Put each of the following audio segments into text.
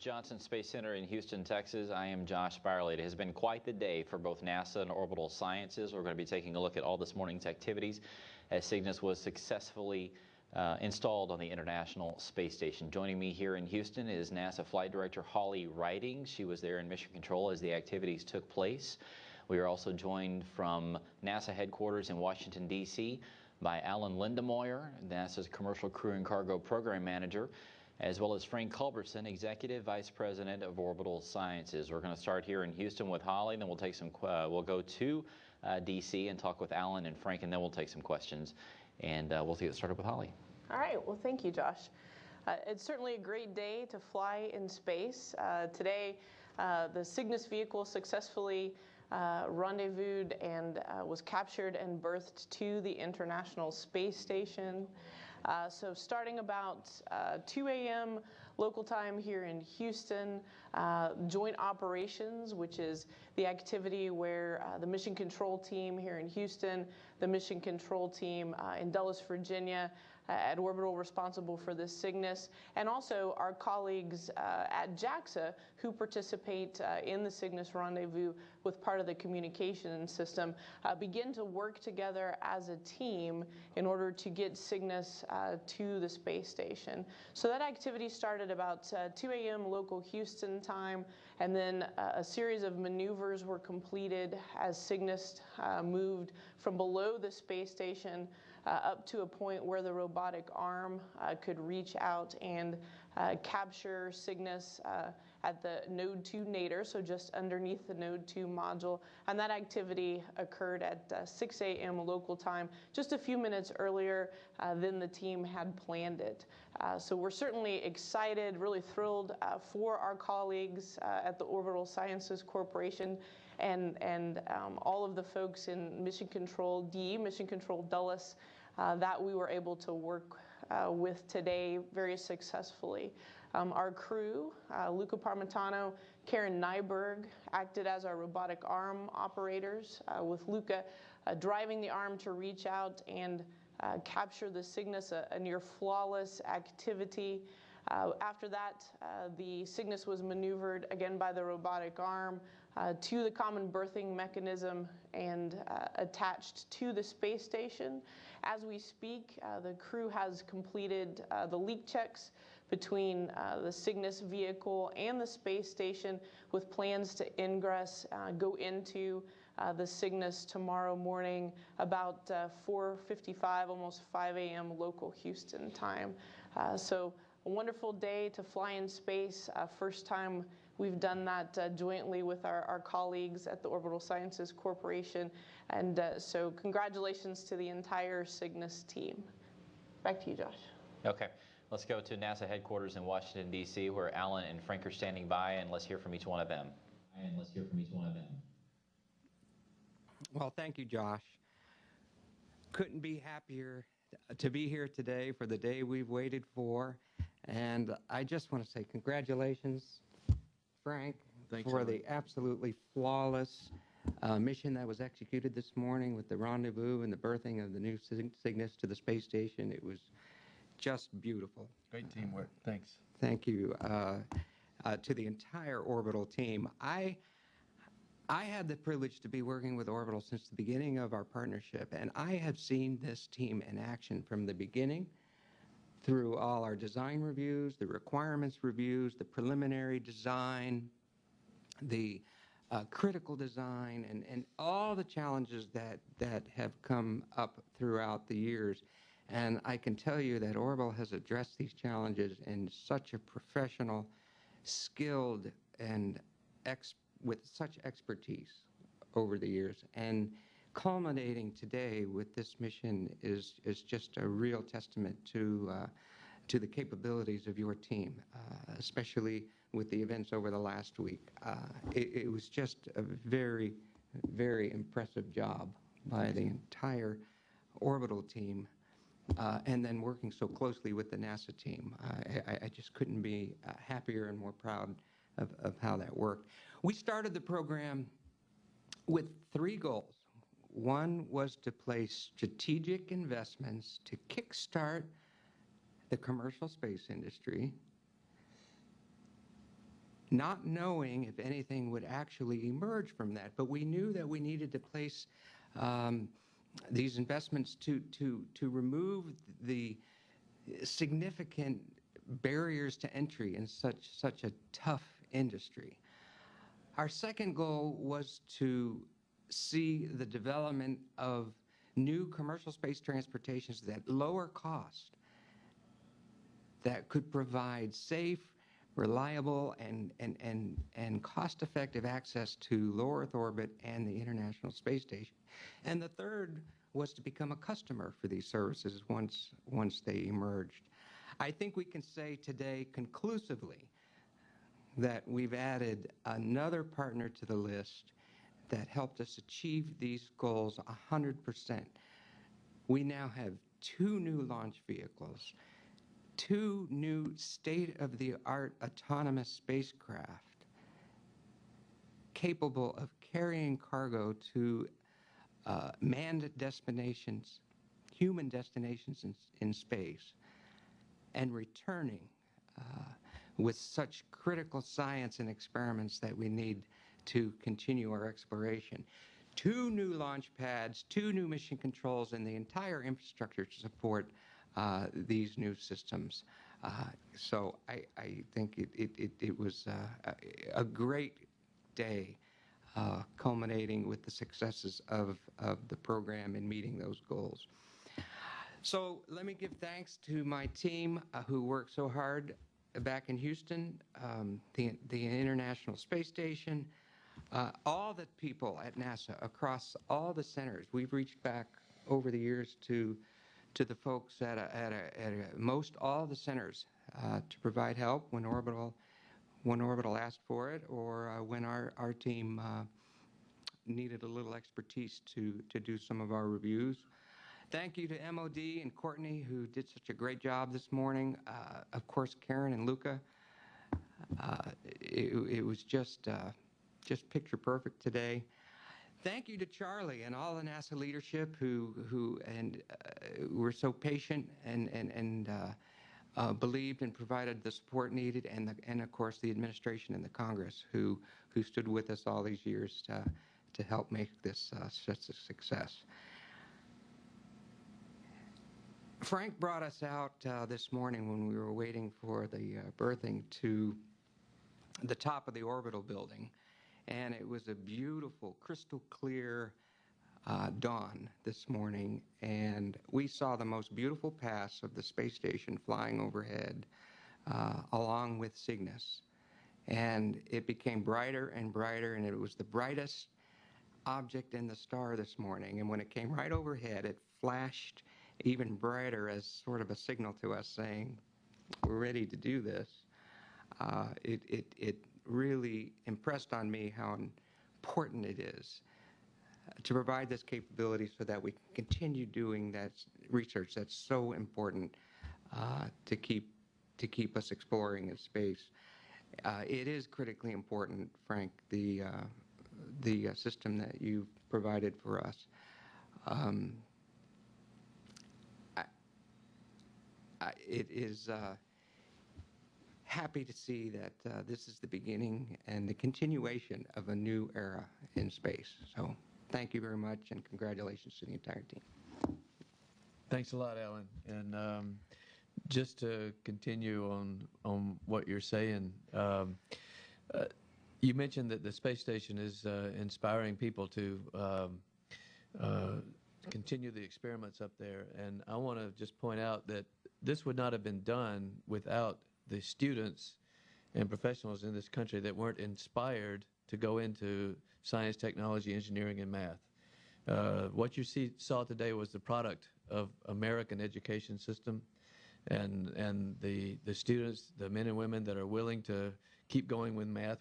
Johnson Space Center in Houston, Texas. I am Josh Byerly. It has been quite the day for both NASA and Orbital Sciences. We're going to be taking a look at all this morning's activities as Cygnus was successfully installed on the International Space Station. Joining me here in Houston is NASA Flight Director Holly Riding. She was there in Mission Control as the activities took place. We are also joined from NASA headquarters in Washington, D.C. by Alan Lindemoyer, NASA's Commercial Crew and Cargo Program Manager, as well as Frank Culberson, Executive Vice President of Orbital Sciences. We're going to start here in Houston with Holly, then we'll take some. We'll go to D.C. and talk with Alan and Frank, and then we'll take some questions. And we'll get started with Holly. All right. Well, thank you, Josh. It's certainly a great day to fly in space. Today, the Cygnus vehicle successfully rendezvoused and was captured and berthed to the International Space Station. So starting about 2 a.m. local time here in Houston, joint operations, which is the activity where the mission control team here in Houston, the mission control team in Dulles, Virginia, at Orbital responsible for this Cygnus, and also our colleagues at JAXA who participate in the Cygnus rendezvous with part of the communication system, begin to work together as a team in order to get Cygnus to the space station. So that activity started about 2 a.m. local Houston time, and then a series of maneuvers were completed as Cygnus moved from below the space station up to a point where the robotic arm could reach out and capture Cygnus at the Node 2 nadir, so just underneath the Node 2 module. And that activity occurred at 6 a.m. local time, just a few minutes earlier than the team had planned it. So we're certainly excited, really thrilled for our colleagues at the Orbital Sciences Corporation and all of the folks in Mission Control D, Mission Control Dulles, that we were able to work with today very successfully. Our crew, Luca Parmitano, Karen Nyberg, acted as our robotic arm operators, with Luca driving the arm to reach out and capture the Cygnus, a near flawless activity. After that, the Cygnus was maneuvered again by the robotic arm to the common berthing mechanism and attached to the space station. As we speak, the crew has completed the leak checks between the Cygnus vehicle and the space station, with plans to ingress, go into the Cygnus tomorrow morning about 4:55, almost 5 a.m. local Houston time. So a wonderful day to fly in space. First time we've done that jointly with our colleagues at the Orbital Sciences Corporation. And so congratulations to the entire Cygnus team. Back to you, Josh. Okay. Let's go to NASA headquarters in Washington, D.C., where Alan and Frank are standing by, and let's hear from each one of them. Well, thank you, Josh. Couldn't be happier to be here today for the day we've waited for. And I just want to say congratulations, Frank, for the absolutely flawless mission that was executed this morning with the rendezvous and the berthing of the new Cygnus to the space station. It was just beautiful. Great teamwork. Thanks. Thank you to the entire Orbital team. I had the privilege to be working with Orbital since the beginning of our partnership, and I have seen this team in action from the beginning through all our design reviews, the requirements reviews, the preliminary design, the critical design, and all the challenges that have come up throughout the years. And I can tell you that Orbital has addressed these challenges in such a professional, skilled, and with such expertise over the years. And culminating today with this mission is just a real testament to the capabilities of your team, especially with the events over the last week. It was just a very, very impressive job by the entire Orbital team. And then working so closely with the NASA team. I just couldn't be happier and more proud of how that worked. We started the program with 3 goals. One was to place strategic investments to kickstart the commercial space industry. not knowing if anything would actually emerge from that. But we knew that we needed to place these investments to remove the significant barriers to entry in such a tough industry. Our second goal was to see the development of new commercial space transportations at lower cost that could provide safe, reliable, and cost-effective access to low Earth orbit and the International Space Station. And the third was to become a customer for these services once they emerged. I think we can say today conclusively that we've added another partner to the list that helped us achieve these goals 100%. We now have 2 new launch vehicles, 2 new state-of-the-art autonomous spacecraft capable of carrying cargo to manned destinations, human destinations in space, and returning with such critical science and experiments that we need to continue our exploration. 2 new launch pads, 2 new mission controls, and the entire infrastructure to support these new systems. So I think it was a great day, culminating with the successes of the program in meeting those goals. So let me give thanks to my team who worked so hard back in Houston, the International Space Station, all the people at NASA across all the centers. We've reached back over the years to the folks at most all the centers to provide help when Orbital asked for it, or when our team needed a little expertise to do some of our reviews. Thank you to MOD and Courtney, who did such a great job this morning. Of course, Karen and Luca. It was just picture perfect today. Thank you to Charlie and all the NASA leadership who were so patient and believed and provided the support needed, and of course the administration and the Congress who stood with us all these years to help make this such a success. Frank brought us out this morning when we were waiting for the berthing to the top of the Orbital building, and it was a beautiful, crystal clear dawn this morning, and we saw the most beautiful pass of the space station flying overhead along with Cygnus, and it became brighter and brighter, and it was the brightest object in the star this morning, and when it came right overhead, it flashed even brighter as sort of a signal to us saying, we're ready to do this. It really impressed on me how important it is to provide this capability so that we can continue doing that research that's so important to keep us exploring in space. It is critically important, Frank, the system that you provided for us. It is happy to see that this is the beginning and the continuation of a new era in space. So thank you very much, and congratulations to the entire team. Thanks a lot, Alan. And just to continue on what you're saying, you mentioned that the space station is inspiring people to continue the experiments up there. And I want to just point out that this would not have been done without the students and professionals in this country that weren't inspired to go into science, technology, engineering, and math. What you saw today was the product of American education system, and the students, the men and women that are willing to keep going with math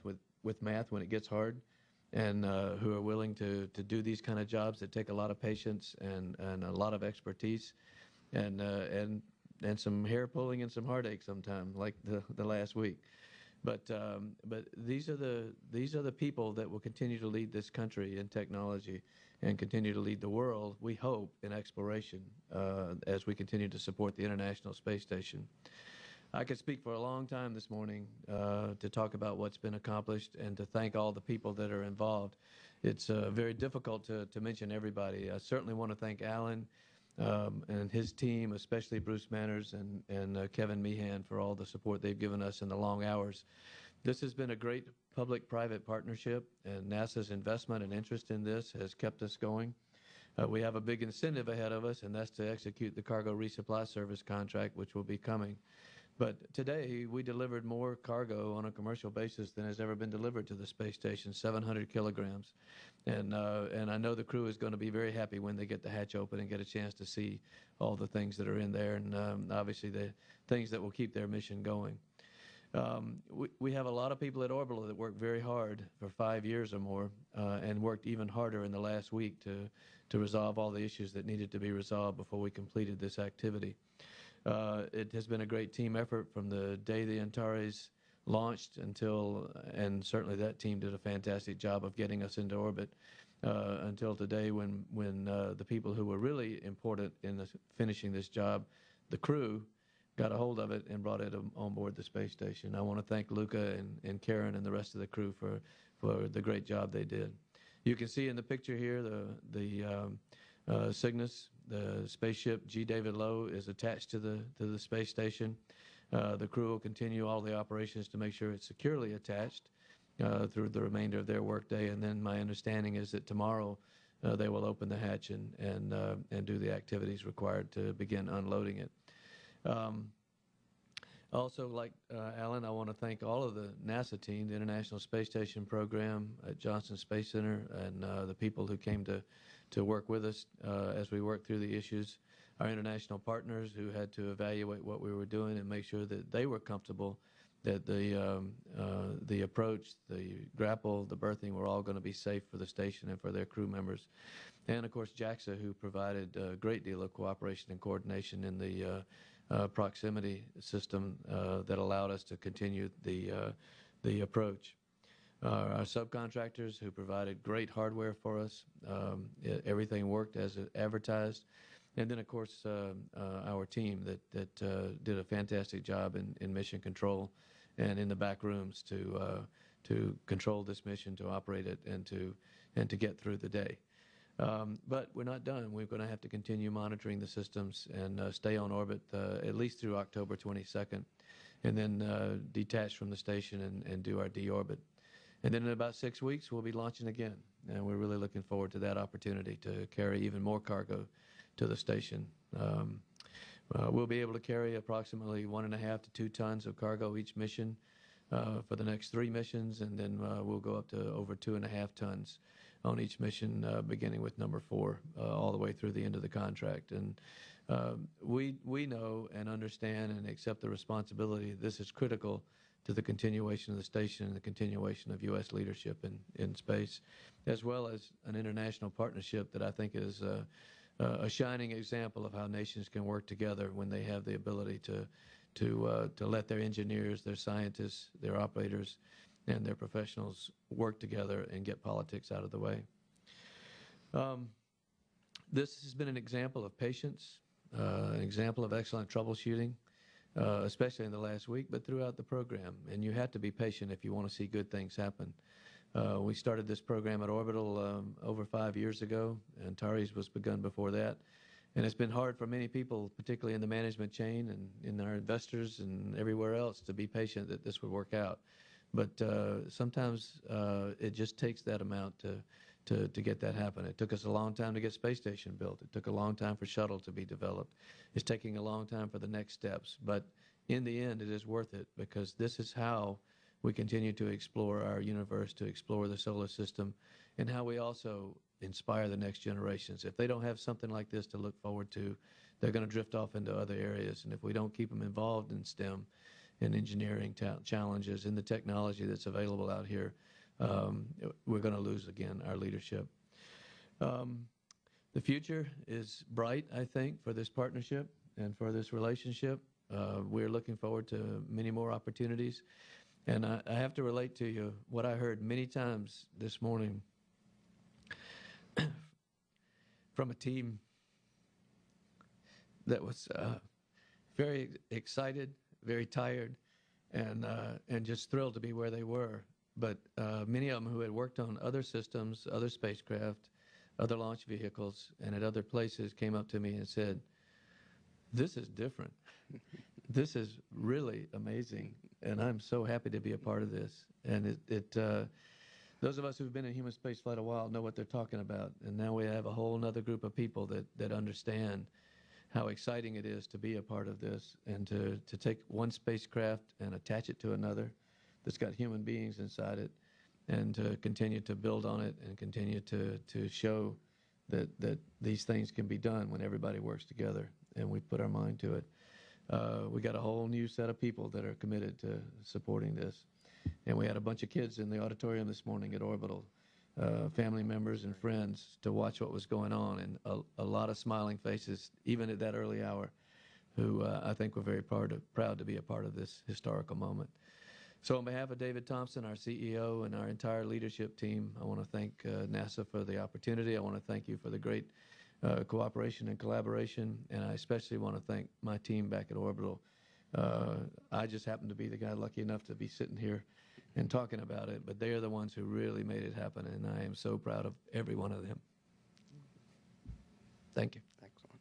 when it gets hard, and who are willing to do these kind of jobs that take a lot of patience and a lot of expertise, and some hair pulling and some heartache sometimes, like the last week. But these are the people that will continue to lead this country in technology and continue to lead the world, we hope, in exploration as we continue to support the International Space Station. I could speak for a long time this morning to talk about what's been accomplished and to thank all the people that are involved. It's very difficult to mention everybody. I certainly want to thank Alan and his team, especially Bruce Manners and Kevin Meehan, for all the support they've given us in the long hours. This has been a great public-private partnership, and NASA's investment and interest in this has kept us going. We have a big incentive ahead of us, and that's to execute the cargo resupply service contract, which will be coming. But today, we delivered more cargo on a commercial basis than has ever been delivered to the space station, 700 kilograms. And I know the crew is going to be very happy when they get the hatch open and get a chance to see all the things that are in there, and obviously the things that will keep their mission going. We have a lot of people at Orbital that worked very hard for 5 years or more and worked even harder in the last week to resolve all the issues that needed to be resolved before we completed this activity. It has been a great team effort from the day the Antares launched and certainly that team did a fantastic job of getting us into orbit until today when the people who were really important in finishing this job, the crew, got a hold of it and brought it on board the space station. I want to thank Luca and Karen and the rest of the crew for the great job they did. You can see in the picture here the Cygnus, the spaceship G. David Low, is attached to the space station. The crew will continue all the operations to make sure it's securely attached through the remainder of their workday. And then my understanding is that tomorrow they will open the hatch and do the activities required to begin unloading it. Also, like Alan, I want to thank all of the NASA team, the International Space Station program at Johnson Space Center, and the people who came to work with us as we worked through the issues. Our international partners who had to evaluate what we were doing and make sure that they were comfortable that the approach, the grapple, the berthing were all going to be safe for the station and for their crew members. And, of course, JAXA, who provided a great deal of cooperation and coordination in the proximity system that allowed us to continue the approach. Our subcontractors who provided great hardware for us. Everything worked as advertised. And then, of course, our team that did a fantastic job in mission control and in the back rooms to control this mission, to operate it, and to get through the day. But we're not done. We're going to have to continue monitoring the systems and stay on orbit at least through October 22nd, and then detach from the station and do our deorbit. And then in about 6 weeks, we'll be launching again. And we're really looking forward to that opportunity to carry even more cargo to the station. We'll be able to carry approximately 1.5 to 2 tons of cargo each mission for the next 3 missions, and then we'll go up to over 2.5 tons on each mission, beginning with number 4, all the way through the end of the contract. And we know and understand and accept the responsibility. This is critical to the continuation of the station and the continuation of U.S. leadership in space, as well as an international partnership that I think is a shining example of how nations can work together when they have the ability to let their engineers, their scientists, their operators, and their professionals work together and get politics out of the way. This has been an example of patience, an example of excellent troubleshooting, especially in the last week, but throughout the program. And you have to be patient if you want to see good things happen. We started this program at Orbital over 5 years ago. Antares was begun before that. And it's been hard for many people, particularly in the management chain and in our investors and everywhere else, to be patient that this would work out. But sometimes it just takes that amount to get that happen. It took us a long time to get space station built. It took a long time for shuttle to be developed. It's taking a long time for the next steps. But in the end, it is worth it, because this is how we continue to explore our universe, to explore the solar system, and how we also inspire the next generations. If they don't have something like this to look forward to, they're going to drift off into other areas. And if we don't keep them involved in STEM, in engineering challenges, in the technology that's available out here, we're going to lose again our leadership. The future is bright, I think, for this partnership and for this relationship. We're looking forward to many more opportunities. And I have to relate to you what I heard many times this morning from a team that was very excited, very tired, and just thrilled to be where they were. But many of them who had worked on other systems, other spacecraft, other launch vehicles, and at other places came up to me and said, "This is different. This is really amazing, and I'm so happy to be a part of this." And those of us who've been in human spaceflight a while know what they're talking about. And now we have a whole other group of people that understand how exciting it is to be a part of this and to take one spacecraft and attach it to another that's got human beings inside it, and to continue to build on it and continue to show that these things can be done when everybody works together and we put our mind to it. We got a whole new set of people that are committed to supporting this. And we had a bunch of kids in the auditorium this morning at Orbital, family members and friends, to watch what was going on, and a lot of smiling faces, even at that early hour, who I think were very proud to be a part of this historical moment. So on behalf of David Thompson, our CEO, and our entire leadership team, I want to thank NASA for the opportunity. I want to thank you for the great cooperation and collaboration, and I especially want to thank my team back at Orbital. I just happen to be the guy lucky enough to be sitting here and talking about it, but they are the ones who really made it happen, and I am so proud of every one of them. Thank you. Excellent.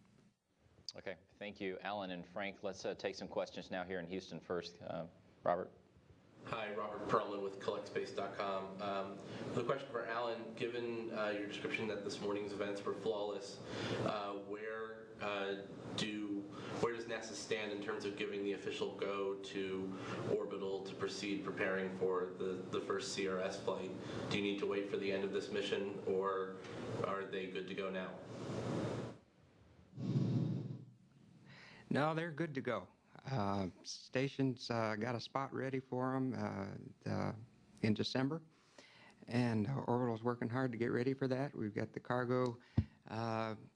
Okay, thank you, Alan and Frank. Let's take some questions now here in Houston first. Robert. Hi, Robert Perlman with CollectSpace.com. The question for Alan, given your description that this morning's events were flawless, where does NASA stand in terms of giving the official go to Orbital to proceed preparing for the first CRS flight? Do you need to wait for the end of this mission, or are they good to go now? No, they're good to go. Station's got a spot ready for them in December, and Orbital's working hard to get ready for that. We've got the cargo,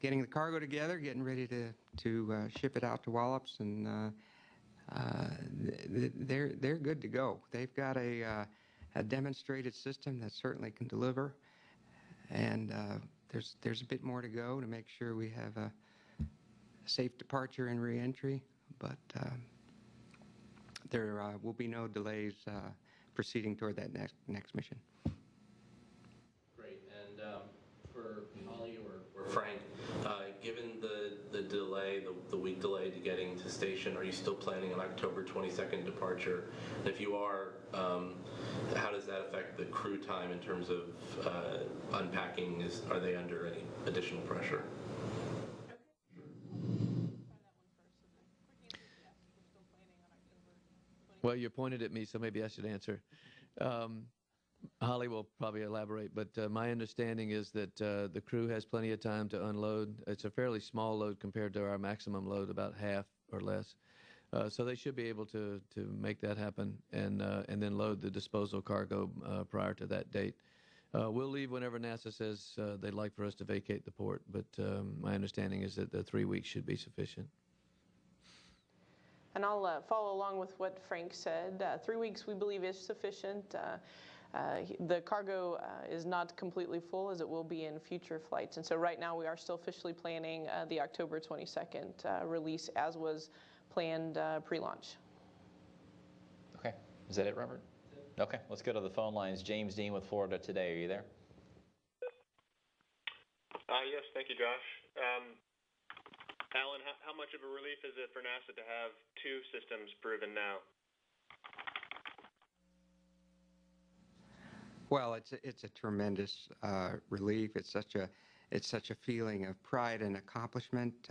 getting the cargo together, getting ready to ship it out to Wallops, and they're good to go. They've got a demonstrated system that certainly can deliver, and there's a bit more to go to make sure we have a safe departure and re-entry. But there will be no delays proceeding toward that next mission. Great. And for Holly or Frank, given the delay, the week delay to getting to station, are you still planning an October 22nd departure? And if you are, how does that affect the crew time in terms of unpacking? Are they under any additional pressure? Well, you pointed at me, so maybe I should answer. Holly will probably elaborate, but my understanding is that the crew has plenty of time to unload. It's a fairly small load compared to our maximum load, about half or less. So they should be able to make that happen and then load the disposal cargo prior to that date. We'll leave whenever NASA says they'd like for us to vacate the port, but my understanding is that the 3 weeks should be sufficient. And I'll follow along with what Frank said. 3 weeks we believe is sufficient. The cargo is not completely full, as it will be in future flights. And so right now we are still officially planning the October 22nd release, as was planned pre-launch. Okay, is that it, Robert? Okay, let's go to the phone lines. James Dean with Florida Today. Are you there? Yes, thank you, Josh. Alan, how much of a relief is it for NASA to have two systems proven now? Well, it's a tremendous relief. It's such a feeling of pride and accomplishment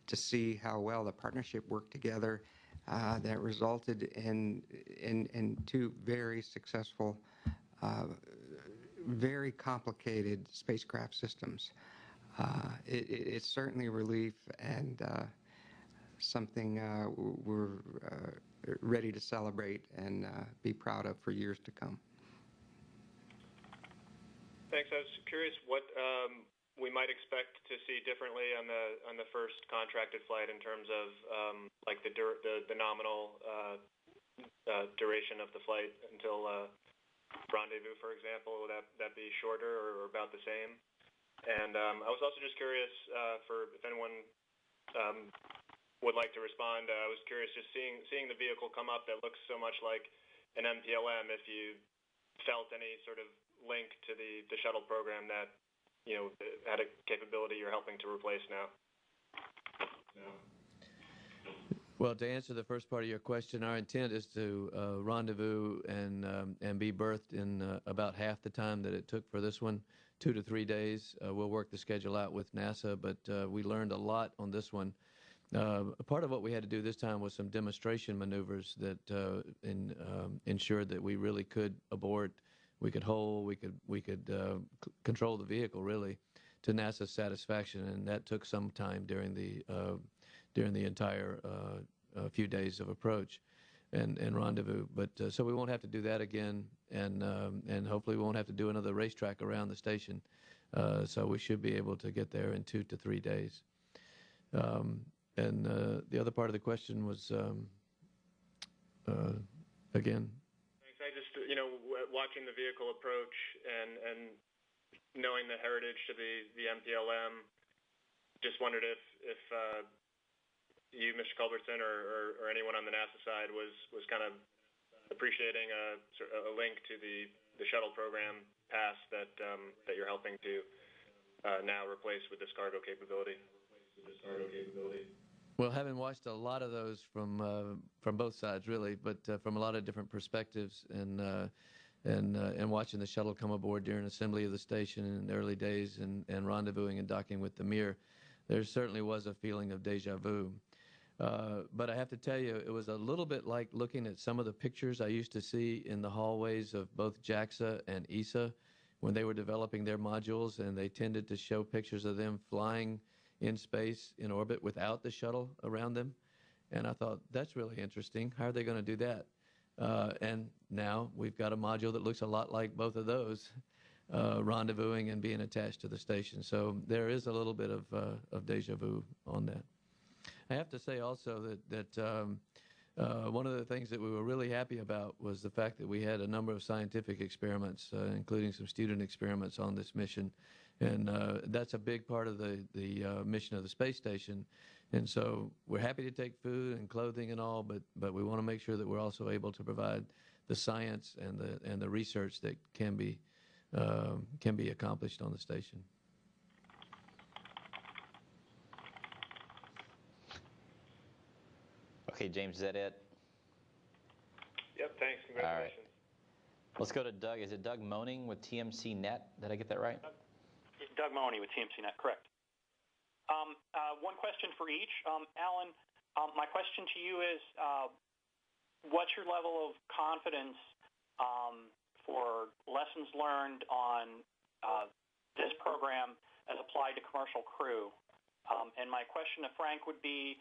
to see how well the partnership worked together. That resulted in two very successful, very complicated spacecraft systems. It's certainly a relief, and something we're ready to celebrate and be proud of for years to come. Thanks. I was curious what we might expect to see differently on the first contracted flight in terms of like the nominal duration of the flight until rendezvous, for example. Will that be shorter or about the same? And I was also just curious for if anyone would like to respond. I was curious, just seeing the vehicle come up that looks so much like an MPLM, if you felt any sort of link to the shuttle program that, you know, had a capability you're helping to replace now. Well, to answer the first part of your question, our intent is to rendezvous and be berthed in about half the time that it took for this one, 2 to 3 days. We'll work the schedule out with NASA, but we learned a lot on this one. Part of what we had to do this time was some demonstration maneuvers that ensured that we really could abort, we could hold, we could control the vehicle really to NASA's satisfaction, and that took some time during the entire few days of approach and rendezvous. But so we won't have to do that again, and hopefully we won't have to do another racetrack around the station. So we should be able to get there in 2 to 3 days. And the other part of the question was, again? Thanks. I just, you know, watching the vehicle approach and knowing the heritage to the MPLM, just wondered if you, Mr. Culbertson, or anyone on the NASA side was kind of appreciating a link to the shuttle program past that you're helping to now replace with this cargo capability. Well, having watched a lot of those from both sides, really, but from a lot of different perspectives, and watching the shuttle come aboard during assembly of the station in the early days, and rendezvousing and docking with the Mir, there certainly was a feeling of deja vu. But I have to tell you, it was a little bit like looking at some of the pictures I used to see in the hallways of both JAXA and ESA when they were developing their modules, and they tended to show pictures of them flying in space, in orbit, without the shuttle around them. And I thought, that's really interesting. How are they going to do that? And now we've got a module that looks a lot like both of those, rendezvousing and being attached to the station. So there is a little bit of deja vu on that. I have to say also that one of the things that we were really happy about was the fact that we had a number of scientific experiments, including some student experiments on this mission. And that's a big part of the mission of the space station. And so we're happy to take food and clothing and all, but we want to make sure that we're also able to provide the science and the research that can be accomplished on the station. Okay, James, is that it? Yep, thanks. Congratulations. All right. Let's go to Doug. Is it Doug Moaning with TMC Net? Did I get that right? Doug Mooney with TMC Net, correct. One question for each. Alan, my question to you is, what's your level of confidence for lessons learned on this program as applied to commercial crew? And my question to Frank would be,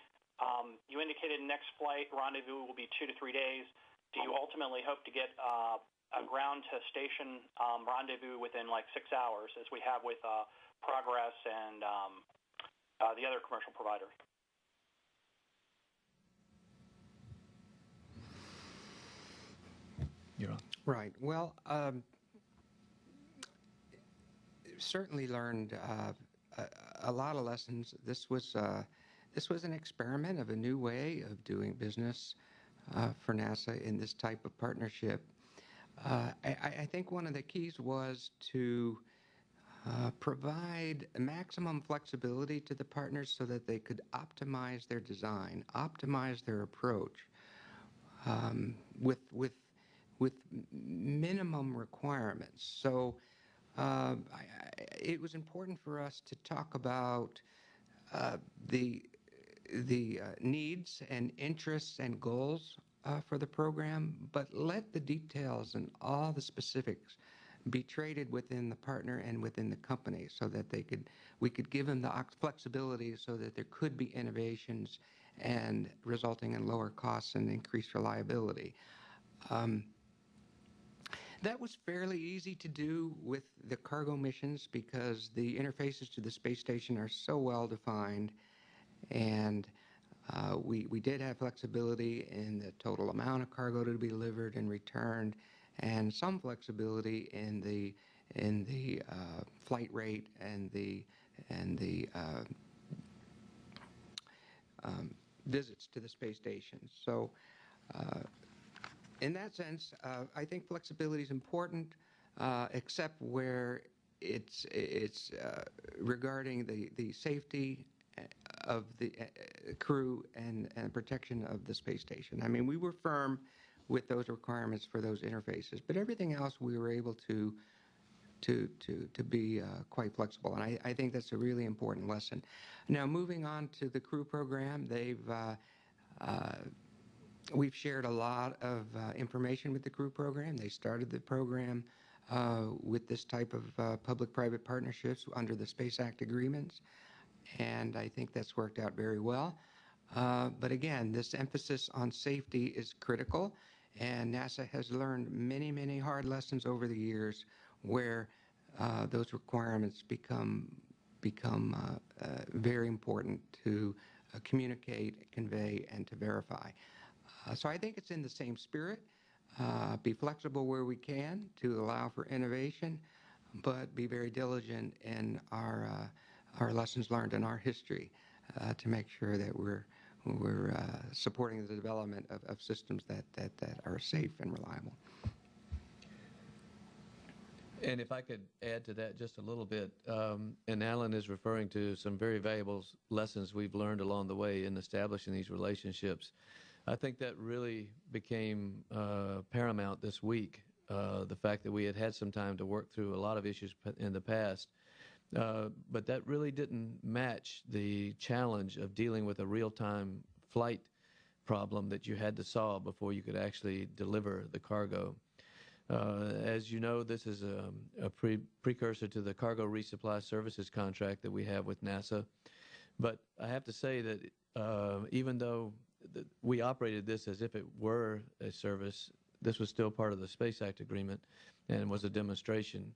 you indicated next flight rendezvous will be 2 to 3 days. Do you ultimately hope to get a ground-to-station rendezvous within like 6 hours, as we have with Progress and the other commercial providers? You're on. Right. Well, certainly learned a lot of lessons. This was an experiment of a new way of doing business for NASA in this type of partnership. I think one of the keys was to provide maximum flexibility to the partners so that they could optimize their design, optimize their approach with minimum requirements. So it was important for us to talk about the needs and interests and goals for the program, but let the details and all the specifics be traded within the partner and within the company, so that we could give them the flexibility so that there could be innovations and resulting in lower costs and increased reliability. That was fairly easy to do with the cargo missions because the interfaces to the space station are so well defined, and we did have flexibility in the total amount of cargo to be delivered and returned, and some flexibility in the flight rate and the visits to the space station. So in that sense, I think flexibility is important, except where it's regarding the safety of the crew and protection of the space station. I mean, we were firm with those requirements for those interfaces, but everything else we were able to be quite flexible, and I think that's a really important lesson. Now, moving on to the crew program, we've shared a lot of information with the crew program. They started the program with this type of public-private partnerships under the Space Act agreements, and I think that's worked out very well. But again, this emphasis on safety is critical, and NASA has learned many, many hard lessons over the years where those requirements become very important to communicate, convey, and to verify. So I think it's in the same spirit. Be flexible where we can to allow for innovation, but be very diligent in our lessons learned in our history to make sure that we're supporting the development of systems that are safe and reliable. And if I could add to that just a little bit, and Alan is referring to some very valuable lessons we've learned along the way in establishing these relationships. I think that really became paramount this week, the fact that we had some time to work through a lot of issues in the past. But that really didn't match the challenge of dealing with a real-time flight problem that you had to solve before you could actually deliver the cargo. As you know, this is a precursor to the cargo resupply services contract that we have with NASA. But I have to say that even though we operated this as if it were a service, this was still part of the Space Act agreement and was a demonstration.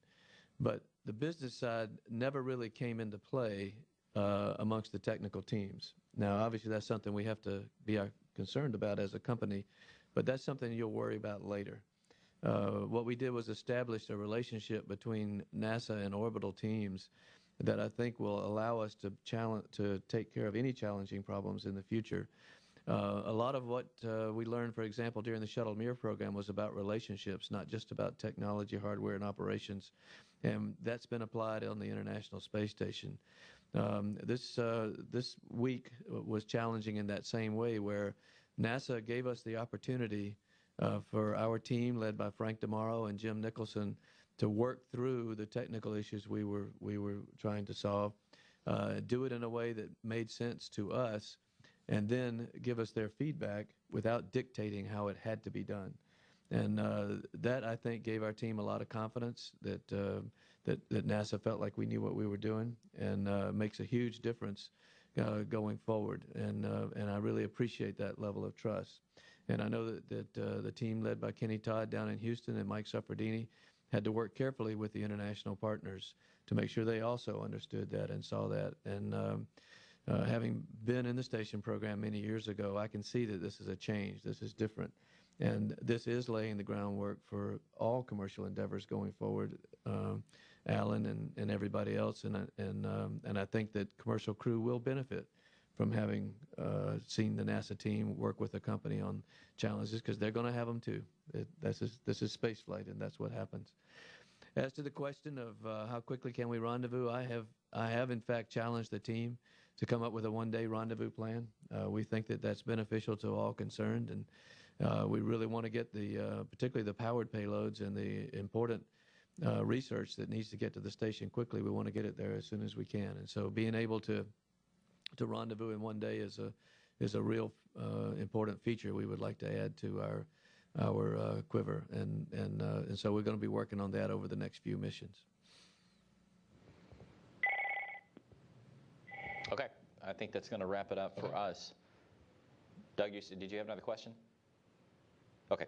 But the business side never really came into play amongst the technical teams. Now, obviously, that's something we have to be concerned about as a company, but that's something you'll worry about later. What we did was establish a relationship between NASA and Orbital teams that I think will allow us to take care of any challenging problems in the future. A lot of what we learned, for example, during the Shuttle Mir program was about relationships, not just about technology, hardware, and operations. And that's been applied on the International Space Station. This week was challenging in that same way, where NASA gave us the opportunity for our team, led by Frank DeMauro and Jim Nicholson, to work through the technical issues we were trying to solve, do it in a way that made sense to us, and then give us their feedback without dictating how it had to be done. And that, I think, gave our team a lot of confidence that NASA felt like we knew what we were doing, and makes a huge difference going forward. And I really appreciate that level of trust. And I know that the team led by Kenny Todd down in Houston and Mike Supperdini had to work carefully with the international partners to make sure they also understood that and saw that. And having been in the station program many years ago, I can see that this is a change. This is different. And this is laying the groundwork for all commercial endeavors going forward, Alan and everybody else. And I think that commercial crew will benefit from having seen the NASA team work with a company on challenges, because they're going to have them too. This is space flight, and that's what happens. As to the question of how quickly can we rendezvous, I have in fact challenged the team to come up with a one-day rendezvous plan. We think that that's beneficial to all concerned, and we really want to get particularly the powered payloads and the important research that needs to get to the station quickly. We want to get it there as soon as we can, and so being able to rendezvous in one day is a real important feature we would like to add to our quiver, and so we're going to be working on that over the next few missions. Okay, I think that's going to wrap it up for us. Doug, did you have another question? Okay,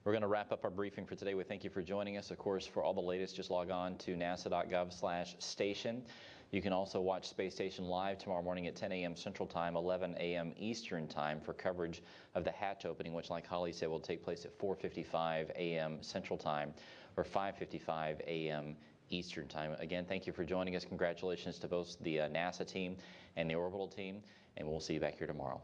we're going to wrap up our briefing for today. We thank you for joining us. Of course, for all the latest, just log on to nasa.gov/station. You can also watch Space Station live tomorrow morning at 10 a.m. Central Time, 11 a.m. Eastern Time for coverage of the hatch opening, which, like Holly said, will take place at 4:55 a.m. Central Time or 5:55 a.m. Eastern Time. Again, thank you for joining us. Congratulations to both the NASA team and the Orbital team, and we'll see you back here tomorrow.